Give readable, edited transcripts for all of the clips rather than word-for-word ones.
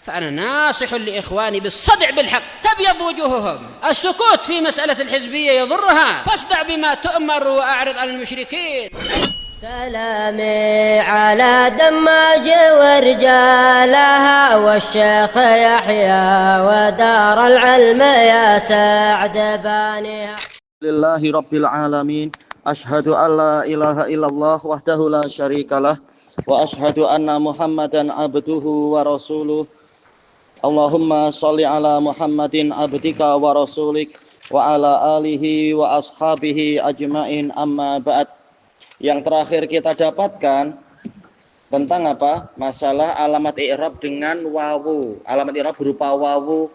فأنا ناصح لإخواني بالصدع بالحق تبيض وجوههم. السكوت في مسألة الحزبية يضرها، فاصدع بما تؤمر وأعرض عن المشركين. سلامي على دماج ورجالها والشيخ يحيى ودار العلم يا سعد بانيها. لله رب العالمين. أشهد أن لا إله إلا الله وحده لا شريك له وأشهد أن محمدا عبده ورسوله. Allahumma sholli ala Muhammadin abdika wa rasulik wa ala alihi wa ashabihi ajmain, amma ba'd. Yang terakhir kita dapatkan tentang apa? Masalah alamat i'rab dengan wawu. Alamat i'rab berupa wawu.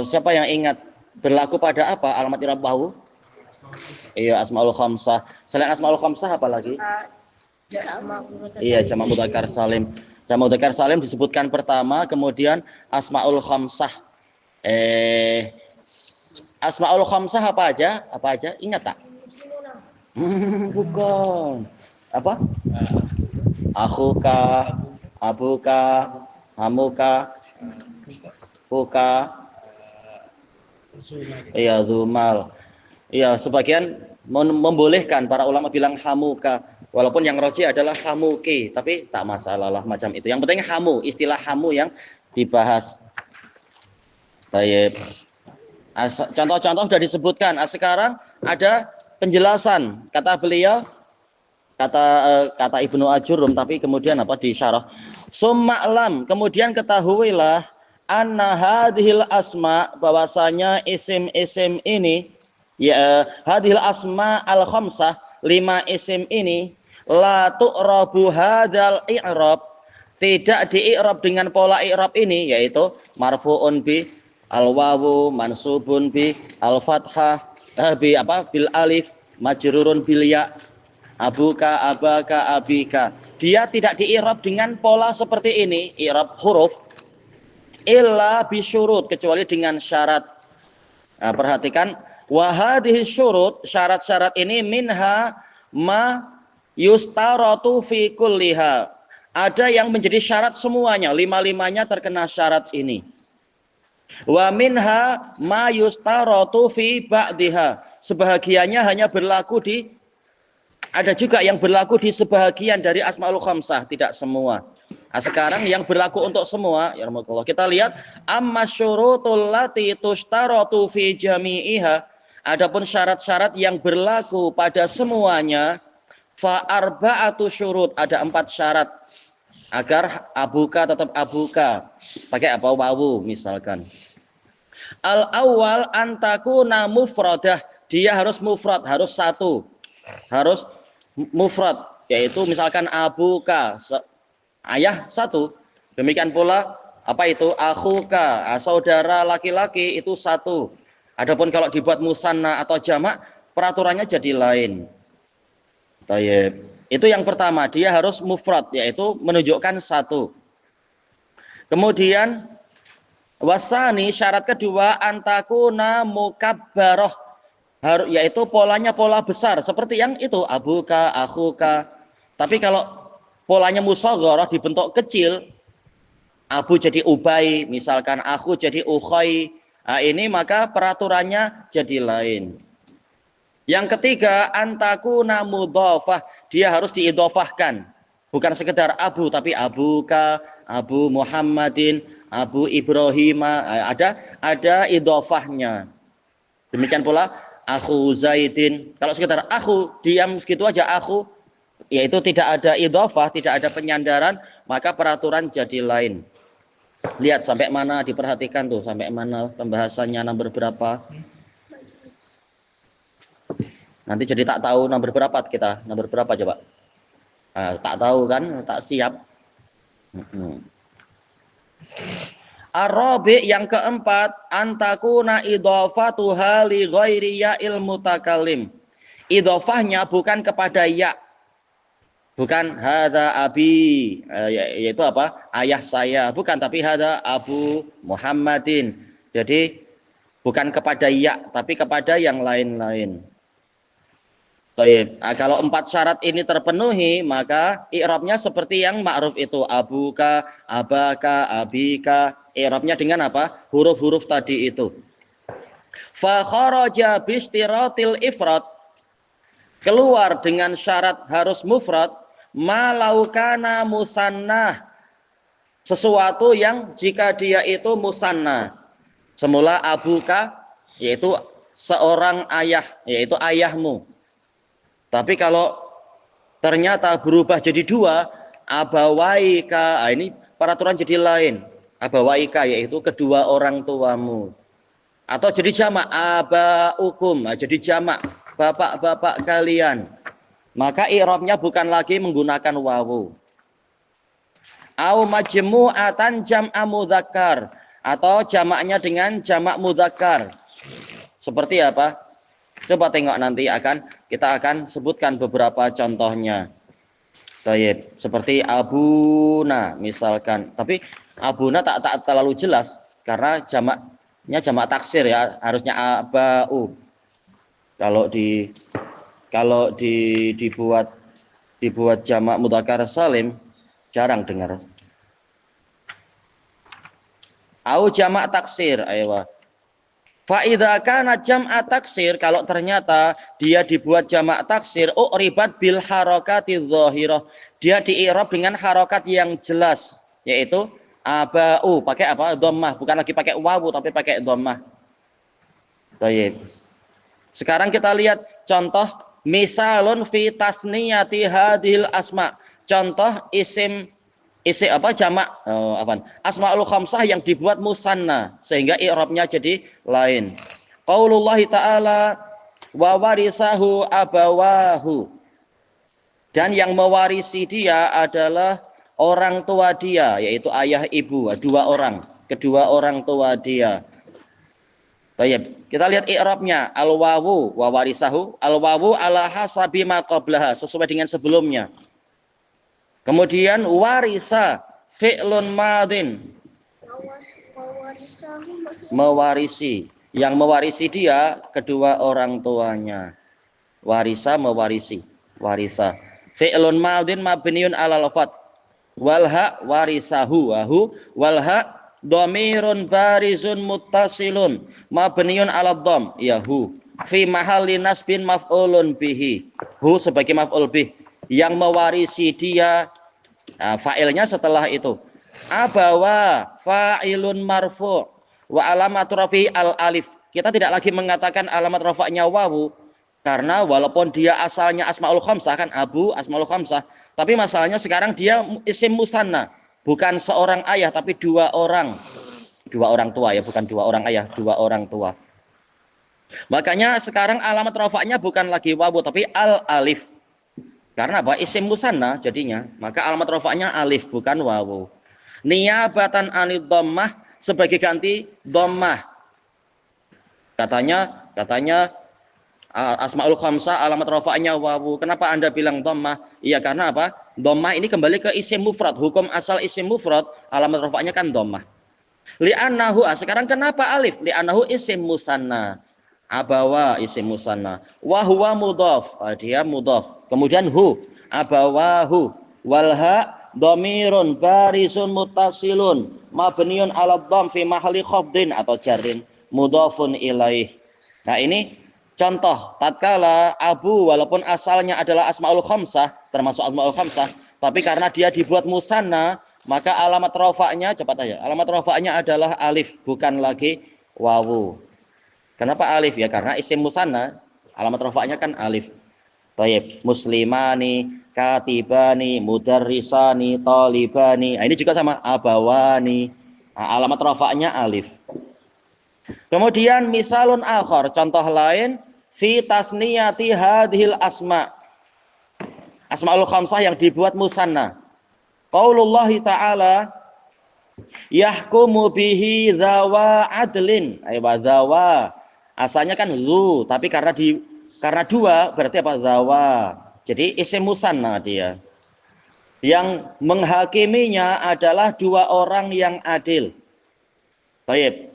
Siapa yang ingat berlaku pada apa alamat i'rab wawu? Iya, asmaul khamsah. Selain asmaul khamsah apa lagi? Iya, jamak mudzakkar salim. Jamak mudzakkar salim disebutkan pertama, kemudian asmaul khamsah. Asmaul khamsah apa aja? Apa aja? Ingat tak? Bukan. Apa? Akhuka, abuka, hamuka, fuka. Iya, zumal. Iya, sebagian membolehkan, para ulama bilang hamuka. Walaupun yang roji adalah hamuki, tapi tak masalah lah macam itu. Yang penting hamu, istilah hamu yang dibahas. Baik. Contoh-contoh sudah disebutkan. Sekarang ada penjelasan. Kata beliau, kata Ibnu Ajurum, tapi kemudian apa di syarah. Summa'lam, kemudian ketahuilah anna hadhil asma, bahwasanya isim-isim ini, ya hadhil asma al khamsah, 5 isim ini, la tu'rabu hadzal i'rab, tidak di-i'rab dengan pola i'rab ini, yaitu marfu'un bi al-wawu, mansubun bi al-fathah, bi apa bil alif, majrurun bil ya, abuka, abaka, abika. Dia tidak di-i'rab dengan pola seperti ini, i'rab huruf, illa bi syurut, kecuali dengan syarat. Nah, perhatikan, wa hadhihi syurut, syarat-syarat ini minha ma yustaratu fi kulliha. Ada yang menjadi syarat semuanya, 5-5-nya terkena syarat ini. Wa minha ma yustaratu fi ba'diha. Sebahagiannya hanya berlaku di, ada juga yang berlaku di sebahagian dari asmaul khamsah, tidak semua. Nah, sekarang yang berlaku untuk semua, ya rahmatullah. Kita lihat amma syurutul lati tustaratu fi jami'iha. Adapun syarat-syarat yang berlaku pada semuanya, fa arba'atu syurut, ada 4 syarat agar abuka tetap abuka. Pakai apa? Wawu misalkan. Al awal antakuna mufradah, dia harus mufrad, harus satu, harus mufrad, yaitu misalkan abuka, ayah satu. Demikian pula apa itu? Akhuka, saudara laki-laki itu satu. Adapun kalau dibuat musanna atau jamak, peraturannya jadi lain. Baik. Itu yang pertama, dia harus mufrad, yaitu menunjukkan satu. Kemudian wasani, syarat kedua, antakuna mukabbaroh, yaitu polanya pola besar, seperti yang itu, abuka, akhuka. Tapi kalau polanya musaghorah, dibentuk kecil, abu jadi ubay, misalkan akhu jadi ukhoy. Nah, ini maka peraturannya jadi lain. Yang ketiga, antakuna mudhafah, dia harus diidhofahkan. Bukan sekedar abu, tapi abuka, abu Muhammadin, abu Ibrahim, ada idhofahnya. Demikian pula akhu Zaidin. Kalau sekedar akhu, diam segitu aja akhu, yaitu tidak ada idhofah, tidak ada penyandaran, maka peraturan jadi lain. Lihat sampai mana, diperhatikan tuh sampai mana pembahasannya, nomor berapa. Nanti jadi tak tahu nomor berapa kita, nomor berapa coba. Tak tahu kan, tak siap. Ar-rabi, yang keempat, antakuna idhofatuha li ghairi ya'il mutakallim. Idhofahnya bukan kepada ya. Bukan hadza abi, yaitu apa? Ayah saya. Bukan, tapi hadza Abu Muhammadin. Jadi bukan kepada ya, tapi kepada yang lain-lain. Baik. Nah, kalau 4 syarat ini terpenuhi, maka i'rabnya seperti yang ma'ruf itu, abuka, abaka, abika. I'rabnya dengan apa? Huruf-huruf tadi itu. Fa kharaja bistiratil ifrad, keluar dengan syarat harus mufrad, malaukana musannah, sesuatu yang jika dia itu musanna. Semula abuka yaitu seorang ayah, yaitu ayahmu. Tapi kalau ternyata berubah jadi 2, abawaika, nah ini peraturan jadi lain. Abawaika yaitu kedua orang tuamu. Atau jadi jamak abaukum, nah jadi jamak bapak-bapak kalian. Maka i'rabnya bukan lagi menggunakan wawu. Au majmu'atan jam'a mudzakkar, atau jamaknya dengan jamak mudzakkar. Seperti apa? Coba tengok nanti kita akan sebutkan beberapa contohnya. Baik, seperti abuna misalkan. Tapi abuna tak terlalu jelas karena jamaknya jamak taksir ya, harusnya abau. Kalau dibuat jamak mudzakkar salim jarang dengar. Au jamak taksir, ayo. Fa idza kana jam'a taksir, kalau ternyata dia dibuat jamak taksir, ribat bil harakati dzahirah, dia di'irab dengan harokat yang jelas, yaitu abau, pakai apa? Dhammah, bukan lagi pakai wawu tapi pakai dhammah. Baik. Sekarang kita lihat contoh misalun fi tasniyati hadhil asma. Contoh isim jamak asmaul khamsah yang dibuat musanna sehingga i'rabnya jadi lain. Qaulullah ta'ala wa warisahu abawahu, dan yang mewarisi dia adalah orang tua dia, yaitu ayah ibu, kedua orang tua dia. Baik, kita lihat i'rabnya. Al wawu wa warisahu, al wawu ala hasabi ma qablaha, sesuai dengan sebelumnya. Kemudian warisa fi'lun madin, mewarisi, yang mewarisi dia kedua orang tuanya. Warisa mewarisi, warisa. Fi'lun madin mabniun ala lafat, walha warisahu, walha dhamirun barizun muttasilun mabniun ala dham, yahu fi mahalli nasbin maf'ulun bihi, hu sebagai maf'ul bih, yang mewarisi dia. Nah, fa'ilnya setelah itu abawa fa'ilun marfu' wa alamatu rafi al alif. Kita tidak lagi mengatakan alamat rafa'nya wawu karena walaupun dia asalnya asmaul khamsah kan abu asmaul khamsah, tapi masalahnya sekarang dia isim musanna, bukan seorang ayah tapi dua orang tua ya, bukan dua orang ayah, dua orang tua. Makanya sekarang alamat rafa'nya bukan lagi wawu tapi al alif. Karena apa? Isim musanna jadinya, maka alamat rafa'nya alif bukan wawu. Niyabatan anid dhammah, sebagai ganti dhammah. Katanya asmaul khamsah alamat rafa'nya wawu. Kenapa Anda bilang dhammah? Iya, karena apa? Dhammah ini kembali ke isim mufrad. Hukum asal isim mufrad alamat rafa'nya kan dhammah. Li'annahu, sekarang kenapa alif? Li'annahu isim musanna. Abawa isim musanna, wa huwa mudhaf, dia mudhaf. Kemudian hu abawahu, walha dhamirun barisun muttasilun mabniun ala dhamm fi mahalli khafdin atau jarrin mudhafun ilaih. Nah, ini contoh tatkala abu walaupun asalnya adalah asmaul khamsah, termasuk asmaul khamsah, tapi karena dia dibuat musanna, maka alamat rafa'nya, cepat aja, alamat rafa'nya adalah alif bukan lagi wawu. Kenapa alif? Ya karena isim musanna, alamat rafa'nya kan alif. Baik, muslimani, katibani, mudarrisani, talibani. Nah, ini juga sama abawani. Nah, alamat rafa'nya alif. Kemudian misalun akhar, contoh lain fi tasniyati hadhil asma. Asmaul khamsah yang dibuat musanna. Qaulullah ta'ala yahkumu bihi zawa adlin. Ayo zawa. Asalnya kan zu, tapi karena dua berarti apa? Zawa. Jadi isim musanna dia. Yang menghakiminya adalah dua orang yang adil. Baik.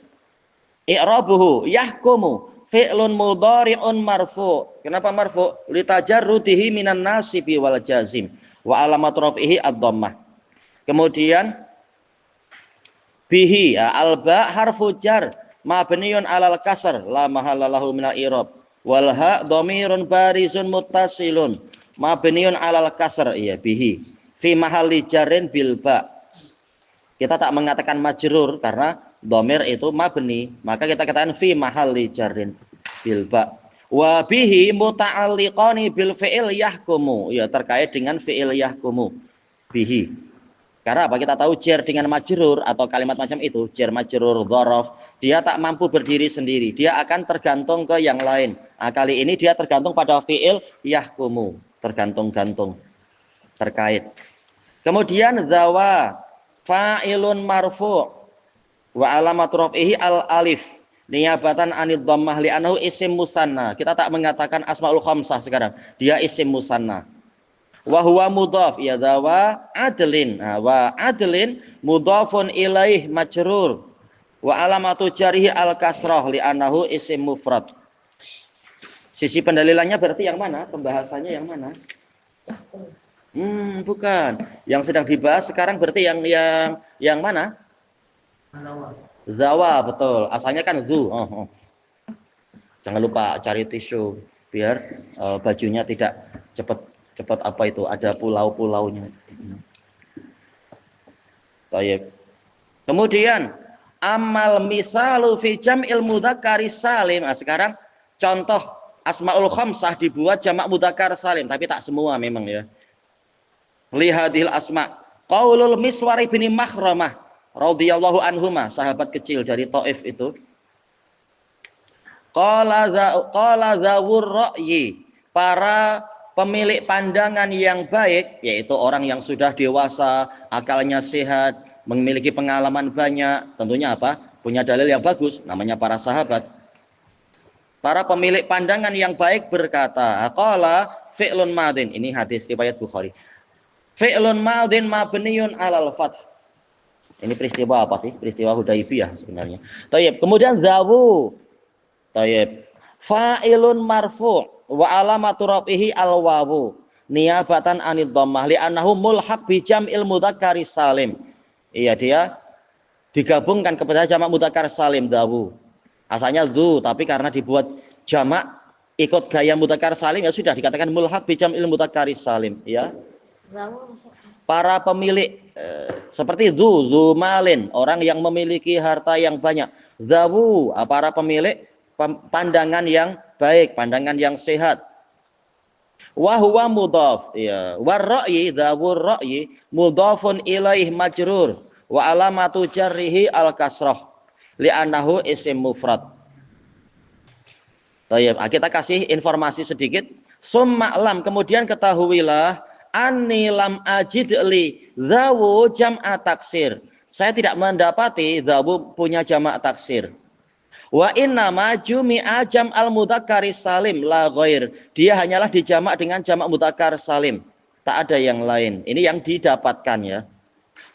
I'rabuhu yahkumu fi'lun mudhari'un marfu. Kenapa marfu? Litajarrudihi minan nasibi wal jazim wa alamatu raf'ihi ad-dhammah. Kemudian bihi alba harfu jar mabniun alal kasr la mahallalahu minal i'rab wal ha dhamirun barizun muttasilun mabniun alal kasr ya bihi fi mahalli jarrin bil ba. Kita tak mengatakan majrur karena dhamir itu mabni, maka kita katakan fi mahalli jarrin bil ba. Wa bihi muta'alliqani bil fi'il yahkumu, ya terkait dengan fi'il yahkumu bihi. Karena apa? Kita tahu jar dengan majrur atau kalimat macam itu, jar majrur dzaraf, dia tak mampu berdiri sendiri, dia akan tergantung ke yang lain. Nah, kali ini dia tergantung pada fi'il yahkumu, tergantung-gantung, terkait. Kemudian zawa fa'ilun marfu' wa alamat raf'ihi al alif niyabatan anid dhammah li'annahu isim musanna. Kita tak mengatakan asmaul khamsah sekarang, dia isim musanna. Wa huwa mudhaf ya zawa adlin. Nah, wa adlin mudhafun ilaih majrur wa alamatu jarihi al kasrah li'annahu isim mufrad. Sisi pendalilannya berarti yang mana? Pembahasannya yang mana? Bukan. Yang sedang dibahas sekarang berarti yang mana? Zawa, betul. Asalnya kan zu. Jangan lupa cari tisu biar bajunya tidak cepat apa itu, ada pulau-pulaunya. Baik. Kemudian amal misalu fi jam'il mudzakkari salim. Nah, sekarang contoh asmaul khamsah dibuat jamak mudzakkar salim, tapi tak semua memang ya. Lihadil asma qaulul Miswar bin Makhramah radhiyallahu anhuma, sahabat kecil dari Taif itu. Qala zawur ra'yi, para pemilik pandangan yang baik, yaitu orang yang sudah dewasa, akalnya sehat, memiliki pengalaman banyak, tentunya apa? Punya dalil yang bagus, namanya para sahabat. Para pemilik pandangan yang baik berkata, qala fi'lun madin, ini hadis riwayat Bukhari. Fi'lun madin mabniun alal fath. Ini peristiwa apa sih? Peristiwa Hudaibiyah sebenarnya. Tayyib. Kemudian zawu. Tayyib. Fa'ilun marfu' wa alamatu raf'ihi al-wawu niyabatan anid dhammah li'annahu mulhaq bi jam'il mudzakkari salim. Iya, dia digabungkan kepada jamak mudzakkar salim zawu. Asalnya zu, tapi karena dibuat jamak ikut gaya mudzakkar salim ya sudah dikatakan mulhaq bi jam'il mudzakkari salim, ya. Para pemilik seperti zu malin, orang yang memiliki harta yang banyak. Zawu, para pemilik pandangan yang baik, pandangan yang sehat. Wa huwa mudhaf, ya. War ra'yi, zawur ra'yi mudhafun ilaih majrur wa alamatu jarrihi al kasrah li'annahu isim mufrad. Baik, kita kasih informasi sedikit. Summa lam, kemudian ketahuilah anni lam ajid li zawu jam'a taksir. Saya tidak mendapati zawu punya jamak taksir. Wa inna ma jumi'a jam'al mudzakkari salim la ghair. Dia hanyalah dijamak dengan jamak mudzakkar salim. Tak ada yang lain. Ini yang didapatkan ya.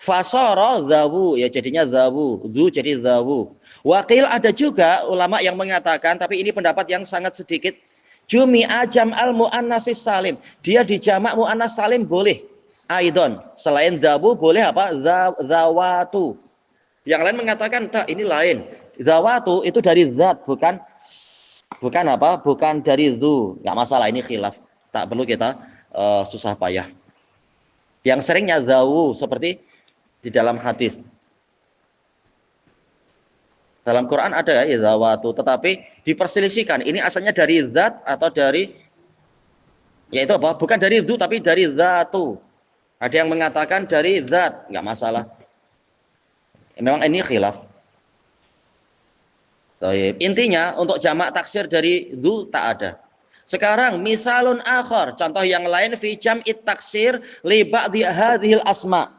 Fasara zawu, ya jadinya zawu. Zu jadi zawu. Wakil ada juga ulama yang mengatakan, tapi ini pendapat yang sangat sedikit. Jumi'a jam'al mu'annasis salim. Dia dijamak mu'annas salim boleh. Aidon. Selain zawu boleh apa? Zawatu. Yang lain mengatakan, tak, ini lain. Zawatu itu dari zat, bukan apa? Bukan dari zu. Enggak masalah, ini khilaf. Tak perlu kita susah payah. Yang seringnya zawu seperti di dalam hadis. Dalam Quran ada ya zawatu, tetapi diperselisihkan. Ini asalnya dari zat atau dari, yaitu apa? Bukan dari zu tapi dari zatu. Ada yang mengatakan dari zat, enggak masalah. Memang ini khilaf. Intinya untuk jamak taksir dari zu tak ada. Sekarang misalun akhar, contoh yang lain fi jam'it taksir li ba'dhi hadhil asma.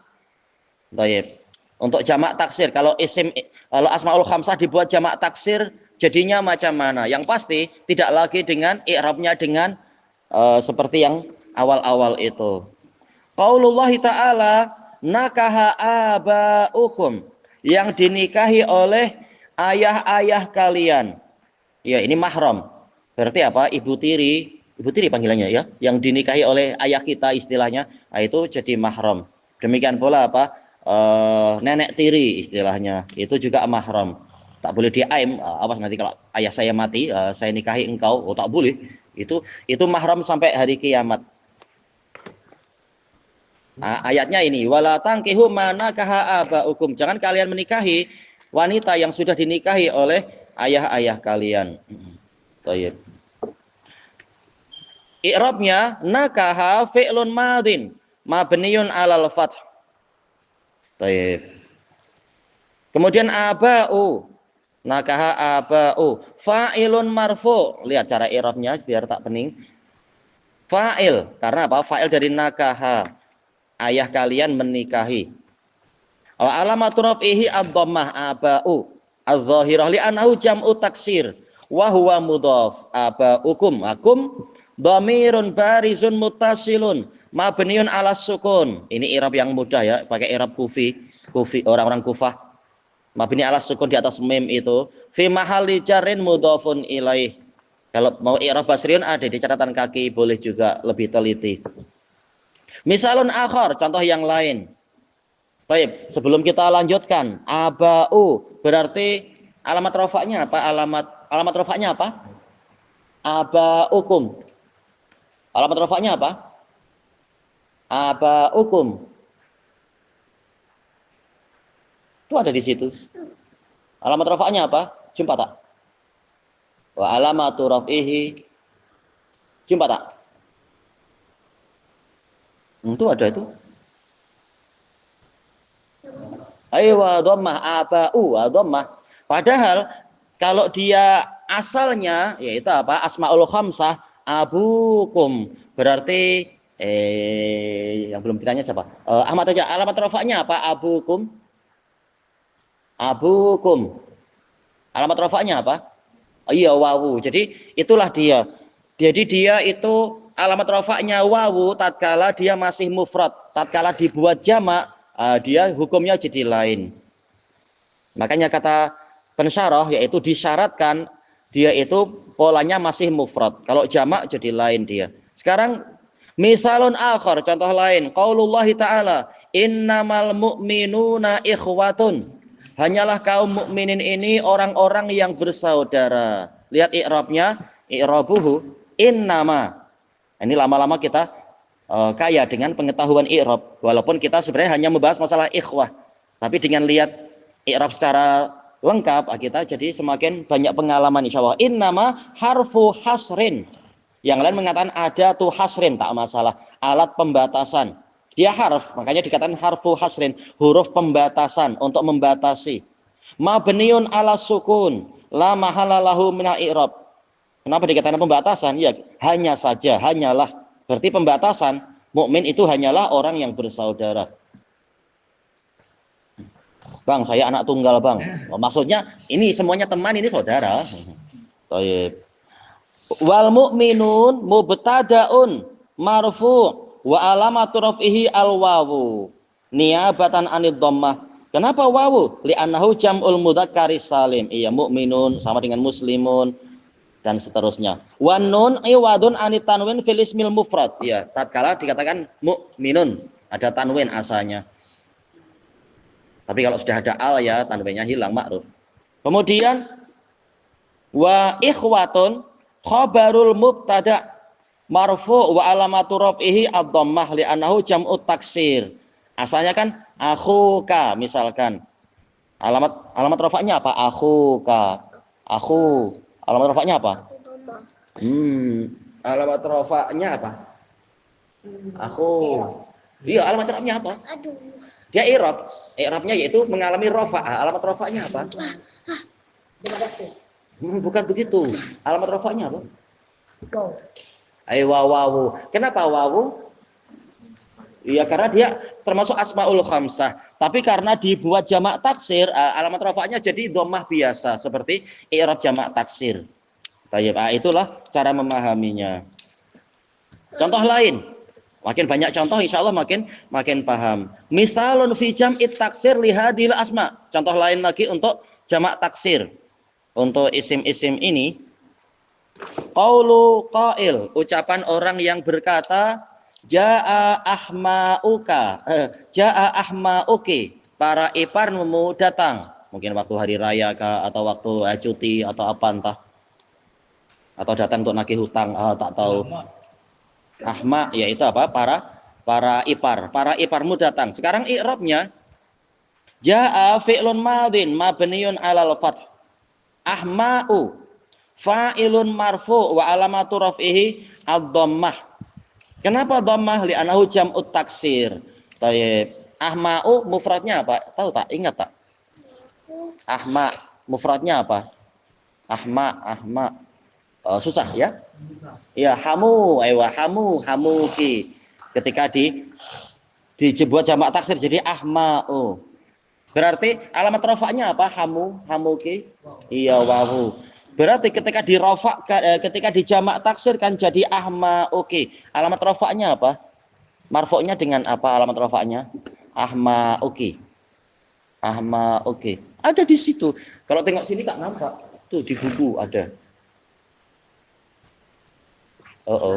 Baik. Untuk jamak taksir, kalau asmaul khamsah dibuat jamak taksir jadinya macam mana? Yang pasti tidak lagi dengan i'rabnya dengan seperti yang awal-awal itu. Qaulullah ta'ala nakaha aba'ukum, yang dinikahi oleh ayah-ayah kalian. Ya, ini mahram. Berarti apa? Ibu tiri panggilannya ya, yang dinikahi oleh ayah kita istilahnya, nah, itu jadi mahram. Demikian pula apa? Nenek tiri istilahnya, itu juga mahram. Tak boleh diaim, awas nanti kalau ayah saya mati, saya nikahi engkau, oh tak boleh. Itu mahram sampai hari kiamat. Nah, ayatnya ini, wala tangkihu manakaha abaukum. Jangan kalian menikahi wanita yang sudah dinikahi oleh ayah-ayah kalian. Baik. I'rabnya nakaha fi'lun madin mabniun 'alal fath. Baik. Kemudian aba'u. Nakaha aba'u fa'ilun marfu. Lihat cara i'rabnya biar tak pening. Fa'il karena apa? Fa'il dari nakaha. Ayah kalian menikahi. Wa alamatu raf'ihi ad-dhammah aba'u. Az-zahirah li'annahu jam'u taksir wa huwa mudhaf. Aba'ukum akum dhamirun barizun muttasilun mabniun 'ala sukun. Ini i'rab yang mudah ya, pakai i'rab kufi orang-orang Kufah. Mabni 'ala sukun di atas mim itu fi mahalli jarrin mudhafun ilaih. Kalau mau i'rab basriun ada di catatan kaki, boleh juga lebih teliti. Misalun akhar, contoh yang lain. Baik, sebelum kita lanjutkan, aba'u berarti alamat rafa'nya apa? Alamat rafa'nya apa? Aba'ukum. Alamat rafa'nya apa? Aba'ukum. Itu ada di situ. Alamat rafa'nya apa? Jumpa tak? Wa alamatu raf'ihi. Jumpa tak? Itu ada itu. Ayo dhammah aba'u dhammah. Padahal kalau dia asalnya yaitu apa? Asmaul khamsah abukum. Berarti yang belum ditanya siapa? Ahmad aja. Alamat rafa'nya apa? Abukum. Abukum. Alamat rafa'nya apa? Oh, iya wawu. Jadi itulah dia. Jadi dia itu alamat rafa'nya wawu tatkala dia masih mufrad, tatkala dibuat jamak dia hukumnya jadi lain. Makanya kata pensyarah yaitu disyaratkan dia itu polanya masih mufrad. Kalau jamak jadi lain dia. Sekarang misalun akhar, contoh lain, qaulullahi ta'ala, innamal mu'minuna ikhwatun. Hanyalah kaum mukminin ini orang-orang yang bersaudara. Lihat i'rabnya, i'rabuhu innama. Ini lama-lama kita kaya dengan pengetahuan i'rab. Walaupun kita sebenarnya hanya membahas masalah ikhwah. Tapi dengan lihat i'rab secara lengkap, kita jadi semakin banyak pengalaman insyaallah. Innama harfu hasrin. Yang lain mengatakan ada tuh hasrin, tak masalah. Alat pembatasan. Dia harf, makanya dikatakan harfu hasrin. Huruf pembatasan, untuk membatasi. Mabniun ala sukun. La mahalalahu minal i'rab. Kenapa dikatakan pembatasan? Ya, hanya saja, hanyalah. Berarti pembatasan, mukmin itu hanyalah orang yang bersaudara. Bang, saya anak tunggal, Bang. Maksudnya ini semuanya teman, ini saudara. Baik. Wal mu'minun mubtada'un marfu' wa alamatu raf'ihi al-wawu niyabatan anid dhammah. Kenapa wawu? Li'annahu jam'ul mudzakkari salim. Iya, mukminun sama dengan muslimun dan seterusnya. Wan nun iwadun anit tanwin fil ismil mufrad. Iya, tatkala dikatakan mukminun ada tanwin asalnya. Tapi kalau sudah ada al ya tanwinnya hilang makruf. Kemudian wa ikhwatun khabarul mubtada marfu wa alamatu raf'ihi ad-dhammah li'annahu jam'ut taksir. Asalnya kan akhuka misalkan. Alamat rafa'nya apa? Akhuka. Akhu. Alamat rafa'nya apa? Alamat rafa'nya apa? Aku. Iya, alamat rafa'nya apa? Aduh. Dia i'rab. I'rabnya yaitu mengalami rafa'. Alamat rafa'nya apa? Terima kasih. Bukan begitu. Alamat rafa'nya apa? Ayo wawu. Kenapa wawu? Iya, karena dia termasuk asmaul khamsah. Tapi karena dibuat jamak taksir, alamat rafa'nya jadi dhammah biasa seperti i'rab jamak taksir. Baik, itulah cara memahaminya. Contoh lain. Makin banyak contoh insya Allah makin paham. Misalun fi jam'it taksir li hadhil asma. Contoh lain lagi untuk jamak taksir. Untuk isim-isim ini Qaulu qail, ucapan orang yang berkata, jaa ahmauka, jaa ahmauki, para iparmu datang. Mungkin waktu hari raya kah, atau waktu cuti atau apa entah. Atau datang untuk nagih hutang, tak tahu. Ahma yaitu apa? Para ipar, para iparmu datang. Sekarang i'rabnya jaa fi'lun madin mabniun 'alal fath. Ahma'u fa'ilun marfu' wa alamatu raf'ihi ad-dhammah. Kenapa dhammah? Li'annahu jam'ut taksir. Baik. Ahma'u mufradnya apa? Tahu tak? Ingat tak? Ahma mufradnya apa? Ahma. Susah ya? Ya, hamu, hamuki. Ketika dibuat jamak taksir jadi ahma'u. Berarti alamat rafa'nya apa? Hamuki. Iya, wawu. Berarti ketika ketika dijamak taksir kan jadi ahma'uki. Alamat rafa'nya apa? Marfu'nya dengan apa alamat rafa'nya? Ahma'uki. Ada di situ. Kalau tengok sini tak nampak. Tuh di buku ada. Oh.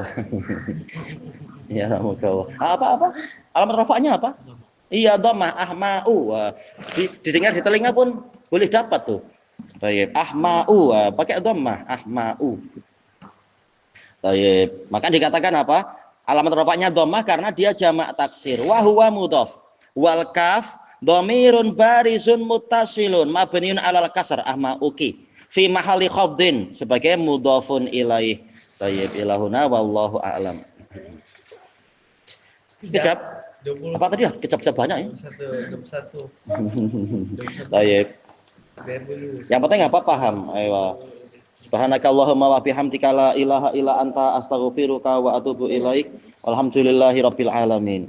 Ya, moga. Apa? Alamat rafa'nya apa? Iya, dhammah, ahma'u. Didengar di telinga pun boleh dapat tuh. Baik, ahma'u, pakai dhammah, ahma'u. Baik, maka dikatakan apa? Alamat rafa'nya dhammah karena dia jamak taksir. Wa huwa mudhaf. Wal kaf dhamirun barizun muttasilun mabniun 'alal kasr ahma'uki fi mahalli khafdin sebagai mudhafun ilaih. Baik, ilahuna wallahu a'lam. Kejap. Apa tadi ya? Kejap-kejap banyak ya? 21. Baik. Yang penting apa paham? Ayo. Subhanakallahumma wa bihamdika la ilaha illa anta astaghfiruka wa atubu ilaik. Walhamdulillahirabbil alamin.